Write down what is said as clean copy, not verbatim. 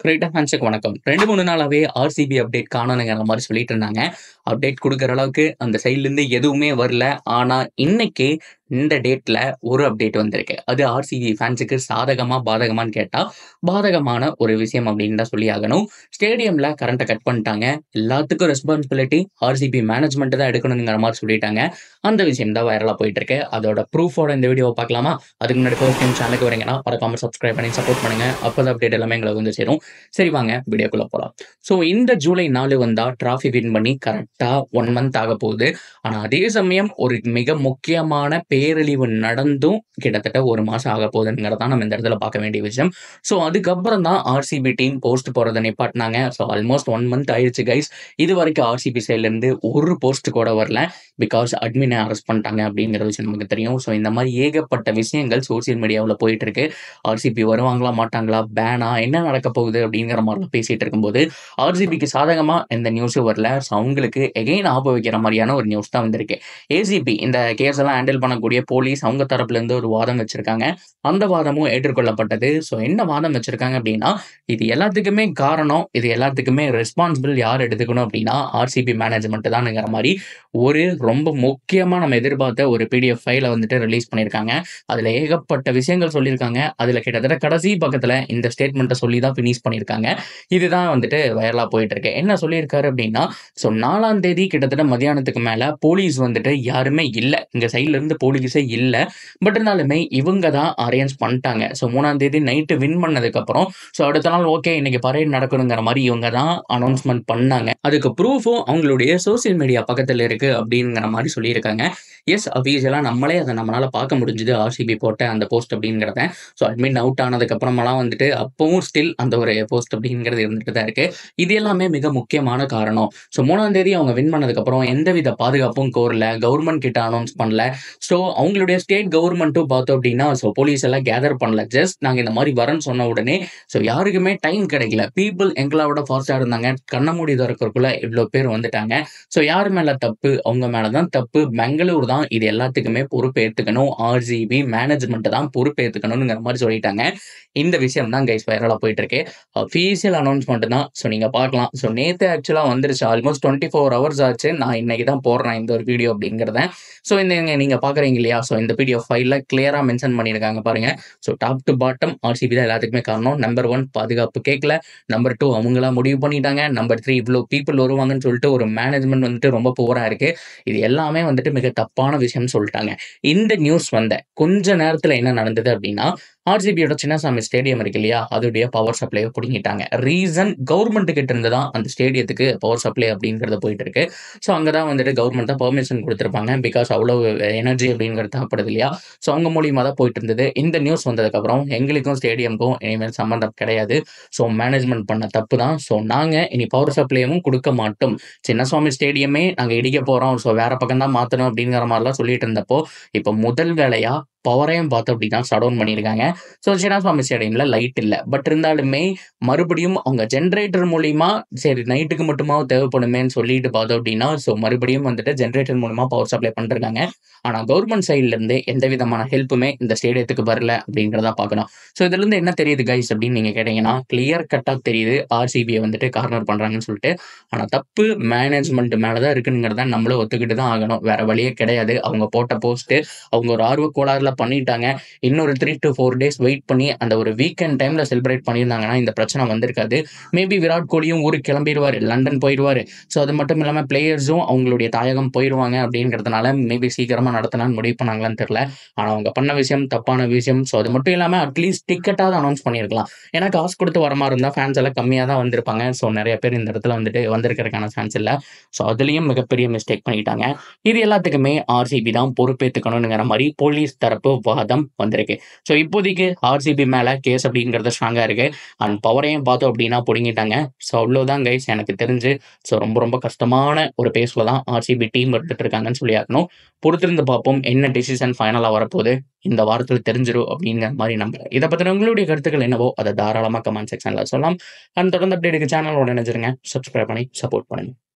Greta ஃபேன்ஸுக்கு வணக்கம். 2, 3 நாளாவே ஆர்சிபி அப்டேட் காணோம்ங்கிற மாரி சொல்லிட்டு இருந்தாங்க. அப்டேட் குடுக்குற அளவுக்கு அந்த சைட்லருந்து எதுவுமே வரல. ஆனா, இன்னைக்கு இந்த டேட்ல ஒரு அப்டேட் வந்திருக்கு. அது ஆர்சிபி ஃபேன்ஸுக்கு சாதகமா, பாதகமான்னு கேட்டா, பாதகமான ஒரு விஷயம் அப்படின்னு தான் சொல்லி ஆகணும். ஸ்டேடியம்ல கரண்ட்ட கட் பண்ணிட்டாங்க. எல்லாத்துக்கும் ரெஸ்பான்சிபிலிட்டி ஆர்சிபி மேனேஜ்மெண்ட் தான் எடுக்கணும்ங்கிற மாரி சொல்லிட்டாங்க. அந்த விஷயம் தான் வைரலா போயிட்டு இருக்கு. அதோட ப்ரூஃபோட இந்த வீடியோவ பார்க்கலாமா? அதுக்கு முன்னாடி ஃபர்ஸ்ட் டைம் சேனலுக்கு வரீங்கன்னா, மறக்காம சப்ஸ்கிரைப் பண்ணி சப்போர்ட் பண்ணுங்க. அப்பதான் அப்டேட் எல்லாமே எங்களுக்கு வந்து சேரும். சரி வாங்க வீடியோக்குள்ள போலாம். ஸோ இந்த ஜூலை 4 வந்தா டிராஃபி வின் பண்ணி கரெக்ட்டா 1 மந்த் ஆகப்போகுது. ஆனா அதே சமயம் ஒரு மிக முக்கியமான பேரழிவு நடந்தும் கிட்டத்தட்ட 1 மாசம் ஆகப்போகுதுங்கிறது தான் நம்ம இந்த இடத்துல பார்க்க வேண்டிய விஷயம். ஸோ அதுக்கப்புறம் தான் ஆர்சிபி டீம் போஸ்ட் போடுறத நிப்பாட்டினாங்க. ஸோ ஆல்மோஸ்ட் 1 மந்த் ஆயிடுச்சு கைஸ். இதுவரைக்கும் ஆர்சிபி சைட்லேருந்து ஒரு போஸ்ட் கூட வரல. பிகாஸ் அட்மினை அரெஸ்ட் பண்ணிட்டாங்க அப்படிங்கிற விஷயம் நமக்கு தெரியும். ஸோ இந்த மாதிரி ஏகப்பட்ட விஷயங்கள் சோசியல் மீடியாவில் போயிட்டு இருக்கு. ஆர்சிபி வருவாங்களா மாட்டாங்களா, பேனா, என்ன நடக்க போகுது அப்படிங்கிற மாதிரிலாம் பேசிட்டு இருக்கும்போது ஆர்சிபிக்கு சாதகமா எந்த நியூஸும் வரல. ஸோ அவங்களுக்கு எகைன் ஆப்பு வைக்கிற மாதிரியான ஒரு நியூஸ் தான் வந்திருக்கு. ஏசிபி இந்த கேஸ் எல்லாம் ஹேண்டில் பண்ணக்கூடிய போலீஸ் அவங்க தரப்புல இருந்து ஒரு வாதம் வச்சிருக்காங்க. அந்த வாதமும் ஏற்றுக்கொள்ளப்பட்டது. ஸோ என்ன வாதம் வச்சிருக்காங்க அப்படின்னா, இது எல்லாத்துக்குமே காரணம், இது எல்லாத்துக்குமே ரெஸ்பான்சிபிள் யார் எடுத்துக்கணும் அப்படின்னா ஆர்சிபி மேனேஜ்மெண்ட் தான்ங்கிற மாதிரி ஒரு ரொம்ப முக்கியமா நம்ம எதிர்பார்த்த ஒரு பிடிஎஃப் ஃபைலை வந்துட்டு ரிலீஸ் பண்ணியிருக்காங்க. அதுல ஏகப்பட்ட விஷயங்கள் சொல்லியிருக்காங்க. அதுல கிட்டத்தட்ட கடைசி பக்கத்துல இந்த ஸ்டேட்மெண்ட்டை சொல்லி தான் ஃபினிஷ் பண்ணியிருக்காங்க. இதுதான் வந்துட்டு வைரலா போயிட்டு இருக்கு. என்ன சொல்லியிருக்காரு அப்படின்னா, ஸோ 4ஆம் தேதி கிட்டத்தட்ட மதியானத்துக்கு மேல போலீஸ் வந்துட்டு யாருமே இல்ல. எங்க சைட்ல இருந்து போலீஸே இல்ல. பட் இருந்தாலுமே இவங்க தான் அரேஞ்ச் பண்ணிட்டாங்க. ஸோ 3ஆம் தேதி நைட்டு வின் பண்ணதுக்கு அப்புறம் ஸோ அடுத்த நாள் ஓகே இன்னைக்கு பரேட் நடக்கணுங்கிற மாதிரி இவங்க தான் அனௌன்ஸ்மெண்ட் பண்ணாங்க. அதுக்கு ப்ரூஃபும் அவங்களுடைய சோசியல் மீடியா பக்கத்துல இருக்கு அப்படிங்கிற மாதிரி சொல்லியிருக்காங்க. எஸ் அபிஷியலா நம்மளே அதை நம்மளால பார்க்க முடிஞ்சது ஆர்சிபி போட்ட அந்த போஸ்ட் அப்படிங்கிறத. ஸோ அட்மின் அவுட் ஆனதுக்கு அப்புறமெல்லாம் வந்துட்டு அப்பவும் ஸ்டில் அந்த ஒரு போஸ்ட் அப்படிங்கிறது இருந்துட்டு தான் இருக்கு. இது எல்லாமே மிக முக்கியமான காரணம். ஸோ 3ஆம் தேதி அவங்க வின் பண்ணதுக்கு அப்புறம் எந்தவித பாதுகாப்பும் கோரல, கவர்மெண்ட் கிட்ட அனௌன்ஸ் பண்ணல. ஸோ அவங்களுடைய ஸ்டேட் கவர்மெண்ட்டும் பார்த்தோம் அப்படின்னா ஸோ போலீஸ் எல்லாம் கேதர் பண்ணல. ஜஸ்ட் நாங்க இந்த மாதிரி வரேன்னு சொன்ன உடனே ஸோ யாருக்குமே டைம் கிடைக்கல. பீப்புள் எங்களோட ஃபாஸ்டா இருந்தாங்க. கண்ண மூடி திறக்கறதுக்குள்ள இவ்வளோ பேர் வந்துட்டாங்க. ஸோ யார் மேல தப்பு? அவங்க மேல தான் தப்பு. பெங்களூர் தான் இது எல்லாத்துக்குமே பொறுப்பேற்றுக்கணும். ஆர்சிபி மேனேஜ்மெண்ட் தான் பொறுப்பேற்றுக்கணும்ங்கிற மாதிரி சொல்லிட்டாங்க. இந்த விஷயம் தான் கைஸ் வைரலா போயிட்டு இருக்கு. அஃபீஷியல் அனௌன்ஸ்மெண்ட் தான். ஸோ நீங்க பார்க்கலாம். ஸோ நேத்து ஆக்சுவலா வந்துருச்சு. ஆல்மோஸ்ட் 24 ஹவர்ஸ் ஆச்சு. நான் இன்னைக்கு தான் போடுறேன் இந்த ஒரு வீடியோ அப்படிங்கிறத. ஸோ இந்த நீங்க பாக்குறீங்க இல்லையா? ஸோ இந்த பிடிஎஃப் ஃபைல்ல கிளியரா மென்ஷன் பண்ணியிருக்காங்க பாருங்க. So top to bottom RCB தான் எல்லாத்துக்குமே காரணம். நம்பர் 1 பாதுகாப்பு கேட்கல. நம்பர் 2 அவங்களா முடிவு பண்ணிட்டாங்க. நம்பர் 3 இவ்வளோ பீப்புள் வருவாங்கன்னு சொல்லிட்டு ஒரு மேனேஜ்மெண்ட் வந்துட்டு ரொம்ப புவரா இருக்கு. இது எல்லாமே வந்துட்டு மிக தப்பான விஷயம்னு சொல்லிட்டாங்க. இந்த நியூஸ் வந்த கொஞ்ச நேரத்துல என்ன நடந்தது அப்படின்னா, ஆர்சிபியோட சின்னசாமி ஸ்டேடியம் இருக்கு இல்லையா? அதோடைய பவர் சப்ளையை புடுங்கிட்டாங்க. ரீசன் கவர்மெண்ட் கிட்ட இருந்து தான் அந்த ஸ்டேடியத்துக்கு பவர் சப்ளை அப்படிங்கிறது போயிட்டு இருக்கு. ஸோ அங்கதான் வந்துட்டு கவர்மெண்ட் தான் பெர்மிஷன் கொடுத்திருப்பாங்க. பிகாஸ் அவ்வளவு எனர்ஜி அப்படிங்கிறது தேவைப்படுது இல்லையா? ஸோ அவங்க மூலியமா தான் போயிட்டு இருந்தது. இந்த நியூஸ் வந்ததுக்கு அப்புறம் எங்களுக்கும் ஸ்டேடியமுக்கும் இனிமேல் சம்பந்தம் கிடையாது. ஸோ மேனேஜ்மெண்ட் பண்ண தப்பு தான். ஸோ நாங்க இனி பவர் சப்ளையும் கொடுக்க மாட்டோம். சின்னசுவாமி ஸ்டேடியமே நாங்க இடிக்க போறோம். ஸோ வேற பக்கம் தான் மாத்தணும் அப்படிங்கிற மாதிரிலாம் சொல்லிட்டு இருந்தப்போ, இப்போ முதல் வேலையா பவரையும் பார்த்தோம் அப்படின்னா ஷட் டவுன் பண்ணியிருக்காங்க. ஸோ சின்னசுவாமி ஸ்டேடியம்ல லைட் இல்ல. பட் இருந்தாலுமே மறுபடியும் அவங்க ஜெனரேட்டர் மூலியமா சரி நைட்டுக்கு மட்டுமா தேவைப்படுமேன்னு சொல்லிட்டு பார்த்தோம் அப்படின்னா ஸோ மறுபடியும் வந்துட்டு ஜெனரேட்டர் மூலமா பவர் சப்ளை பண்ணிருக்காங்க. ஆனா கவர்மெண்ட் சைட்ல இருந்து எந்த விதமான ஹெல்ப்புமே இந்த ஸ்டேடியத்துக்கு வரல அப்படிங்கிறதா பார்க்கணும். ஸோ இதுல இருந்து என்ன தெரியுது கைஸ் அப்படின்னு நீங்க கேட்டீங்கன்னா, கிளியர் கட்டா தெரியுது ஆர்சிபியை வந்துட்டு கார்னர் பண்றாங்கன்னு சொல்லிட்டு. ஆனா தப்பு மேனேஜ்மெண்ட் மேலதான் இருக்குங்கிறத நம்மளும் ஒத்துக்கிட்டு தான் ஆகணும். வேற வழியே கிடையாது. அவங்க போட்ட போஸ்ட் அவங்க ஒரு ஆர்வ கோளாறுல பண்ணிட்டாங்க. இன்னொரு 3 to 4 டேஸ் வெயிட் பண்ணி அந்த ஒரு வீக்கெண்ட் டைம்ல செலிப்ரேட் பண்ணியிருந்தாங்கன்னா இந்த பிரச்சனை வந்திருக்காது. மேபி விராட் கோலியும் ஊருக்கு கிளம்பிடுவாரு, லண்டன் போயிடுவாரு. ஸோ அது மட்டும் இல்லாம பிளேயர்ஸும் அவங்களுடைய தாயகம் போயிடுவாங்க அப்படிங்கிறதுனால மேபி சீக்கிரமா நடத்தலாம்னு முடிவு பண்ணாங்களான்னு தெரியல. ஆனா அவங்க பண்ண விஷயம் தப்பான விஷயம். ஸோ அது மட்டும் இல்லாம அட்லீஸ்ட் டிக்கெட்டாவது அனௌன்ஸ் பண்ணியிருக்கலாம். ஏன்னா காசு கொடுத்து வர மாதிரி இருந்தா ஃபேன்ஸ் எல்லாம் கம்மியா தான் வந்திருப்பாங்க. ஸோ நிறைய பேர் இந்த இடத்துல வந்துட்டு வந்திருக்கிறதுக்கான சான்ஸ் இல்ல. ஸோ அதுலயும் மிகப்பெரிய மிஸ்டேக் பண்ணிட்டாங்க. இது எல்லாத்துக்குமே ஆர்சிபி தான் பொறுப்பேற்றுக்கணுங்கிற மாதிரி போலீஸ் தரப்பு வாதம் வந்திருக்கு. ஸோ இப்போதைக்கு ஆர்சிபி மேல கேஸ் அப்படிங்கிறது ஸ்ட்ராங்கா இருக்கு. அண்ட் பவரையும் பார்த்தோம் அப்படின்னா புடுங்கிட்டாங்க. ஸோ அவ்வளவுதான் கைஸ் எனக்கு தெரிஞ்சு. ஸோ ரொம்ப ரொம்ப கஷ்டமான ஒரு பேஸ்ல தான் ஆர்சிபி டீம் எடுத்துட்டு இருக்காங்கன்னு சொல்லி ஆகணும். பொறுத்திருந்து பார்ப்போம் என்ன டிசிஷன் ஃபைனலா வரப்போகுது. இந்த வாரத்தில் தெரிஞ்சிரும் அப்படிங்கிற மாதிரி நம்புறேன். இதை பத்தின உங்களுடைய கருத்துக்கள் என்னவோ அதை தாராளமா கமெண்ட் செக்ஷன்ல சொல்லலாம். அண்ட் தொடர்ந்து அப்டேட்டுக்கு சேனலோட இணைஞ்சிருங்க. சப்ஸ்கிரைப் பண்ணி சப்போர்ட் பண்ணுங்க.